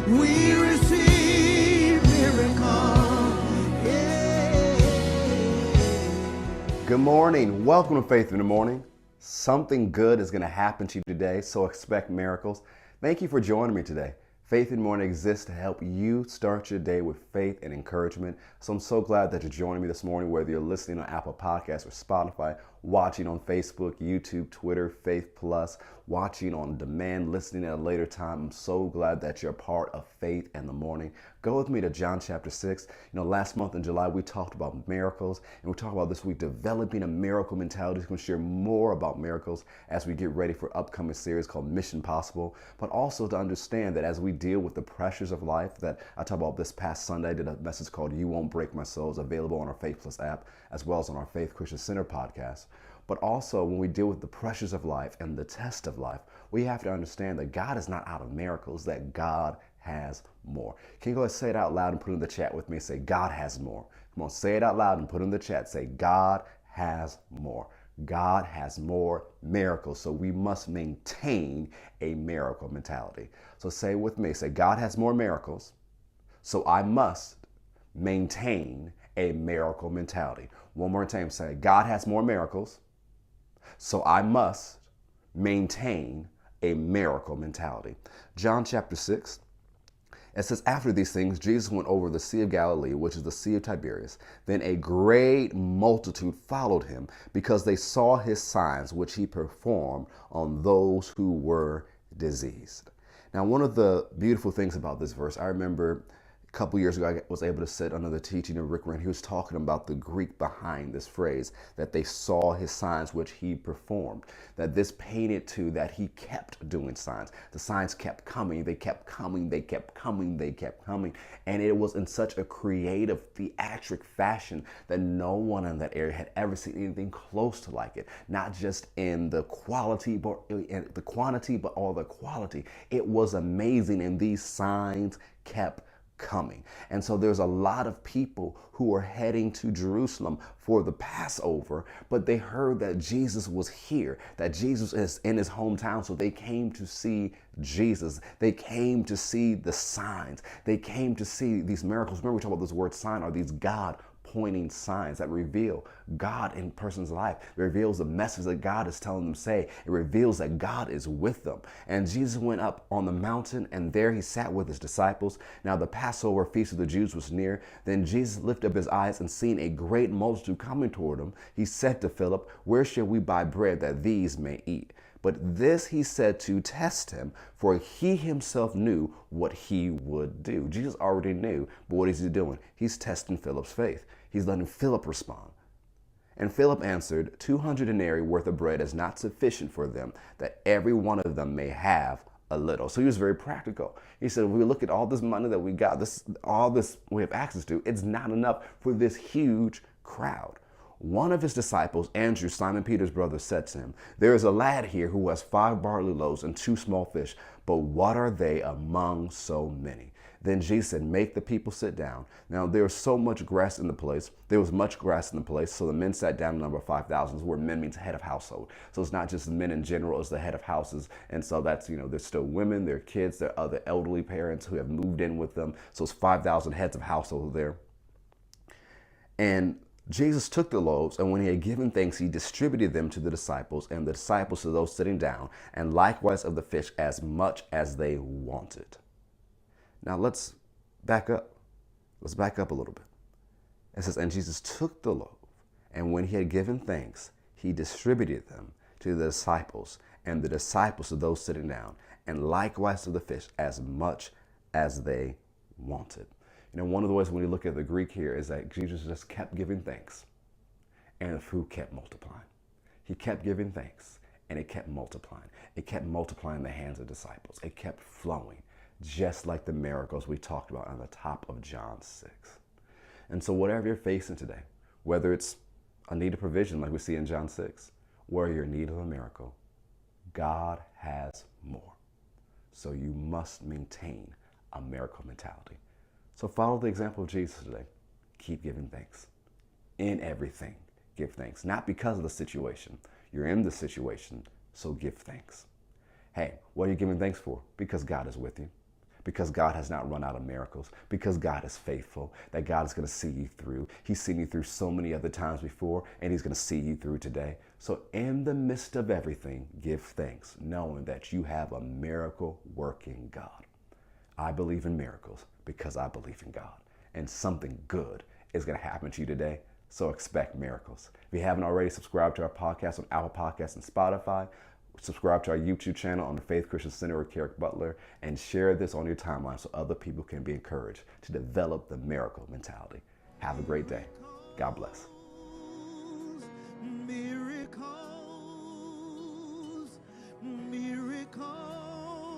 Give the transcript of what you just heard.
We receive miracle. Yeah. Good morning. Welcome to Faith in the Morning. Something good is going to happen to you today, so expect miracles. Thank you for joining me today. Faith in the Morning exists to help you start your day with faith and encouragement. So I'm so glad that you're joining me this morning, whether you're listening on Apple Podcasts or Spotify, watching on Facebook, YouTube, Twitter, Faith Plus, watching on demand, listening at a later time. I'm so glad that you're a part of Faith in the Morning. Go with me to John chapter 6. Last month in July, we talked about miracles, and we talked about this week developing a miracle mentality. We're going to share more about miracles as we get ready for upcoming series called Mission Possible, but also to understand that as we deal with the pressures of life that I talked about this past Sunday, I did a message called You Won't Break My Soul. It's available on our Faith Plus app, as well as on our Faith Christian Center podcast. But also, when we deal with the pressures of life and the test of life, we have to understand that God is not out of miracles, that God has more. Can you go ahead and say it out loud and put it in the chat with me? Say, God has more. Come on, say it out loud and put it in the chat. Say, God has more. God has more miracles. So we must maintain a miracle mentality. So say it with me. Say, God has more miracles. So I must maintain a miracle mentality. One more time. Say, God has more miracles. So I must maintain a miracle mentality. John chapter 6. It says, after these things, Jesus went over the Sea of Galilee, which is the Sea of Tiberias. Then a great multitude followed him because they saw his signs, which he performed on those who were diseased. Now, one of the beautiful things about this verse, I remember a couple years ago, I was able to sit under the teaching of Rick Rand. He was talking about the Greek behind this phrase, that they saw his signs which he performed, that this painted to that he kept doing signs. The signs kept coming, they kept coming, they kept coming, they kept coming. And it was in such a creative, theatric fashion that no one in that area had ever seen anything close to like it. Not just in the quality, but in the quantity, but all the quality. It was amazing, and these signs kept coming. And so there's a lot of people who are heading to Jerusalem for the Passover, but they heard that Jesus was here, that Jesus is in his hometown. So they came to see Jesus. They came to see the signs. They came to see these miracles. Remember, we talk about this word sign, are these God pointing signs that reveal God in a person's life. It reveals the message that God is telling them to say. It reveals that God is with them. And Jesus went up on the mountain, and there he sat with his disciples. Now the Passover feast of the Jews was near. Then Jesus lifted up his eyes and seeing a great multitude coming toward him, he said to Philip, where shall we buy bread that these may eat? But this he said to test him, for he himself knew what he would do. Jesus already knew, but what is he doing? He's testing Philip's faith. He's letting Philip respond. And Philip answered, 200 denarii worth of bread is not sufficient for them, that every one of them may have a little. So he was very practical. He said, if we look at all this money that we got, all this we have access to, it's not enough for this huge crowd. One of his disciples, Andrew, Simon Peter's brother, said to him, there is a lad here who has 5 barley loaves and 2 small fish, but what are they among so many? Then Jesus said, make the people sit down. Now there was so much grass in the place. There was much grass in the place. So the men sat down, a number of 5,000, where men means head of household. So it's not just the men in general, it's the head of houses. And so that's, there's still women, there are kids, there are other elderly parents who have moved in with them. So it's 5,000 heads of household there. And Jesus took the loaves, and when he had given thanks, he distributed them to the disciples, and the disciples to those sitting down, and likewise of the fish as much as they wanted. Now let's back up. Let's back up a little bit. It says, and Jesus took the loaf, and when he had given thanks, he distributed them to the disciples, and the disciples to those sitting down, and likewise to the fish as much as they wanted. One of the ways when you look at the Greek here is that Jesus just kept giving thanks, and the food kept multiplying. He kept giving thanks, and it kept multiplying. It kept multiplying in the hands of disciples. It kept flowing, just like the miracles we talked about on the top of John 6. And so whatever you're facing today, whether it's a need of provision like we see in John 6, or you're in need of a miracle, God has more. So you must maintain a miracle mentality. So follow the example of Jesus today. Keep giving thanks. In everything, give thanks. Not because of the situation. You're in the situation, so give thanks. Hey, what are you giving thanks for? Because God is with you. because God has not run out of miracles, because God is faithful, that God is going to see you through. He's seen you through so many other times before, and he's going to see you through today. So in the midst of everything, give thanks, knowing that you have a miracle working God. I believe in miracles because I believe in God, and something good is going to happen to you today. So expect miracles. If you haven't already, subscribe to our podcast on Apple Podcasts and Spotify. Subscribe to our YouTube channel on the Faith Christian Center with Kerrick Butler, and share this on your timeline so other people can be encouraged to develop the miracle mentality. Have a great day. God bless. Miracles, miracles.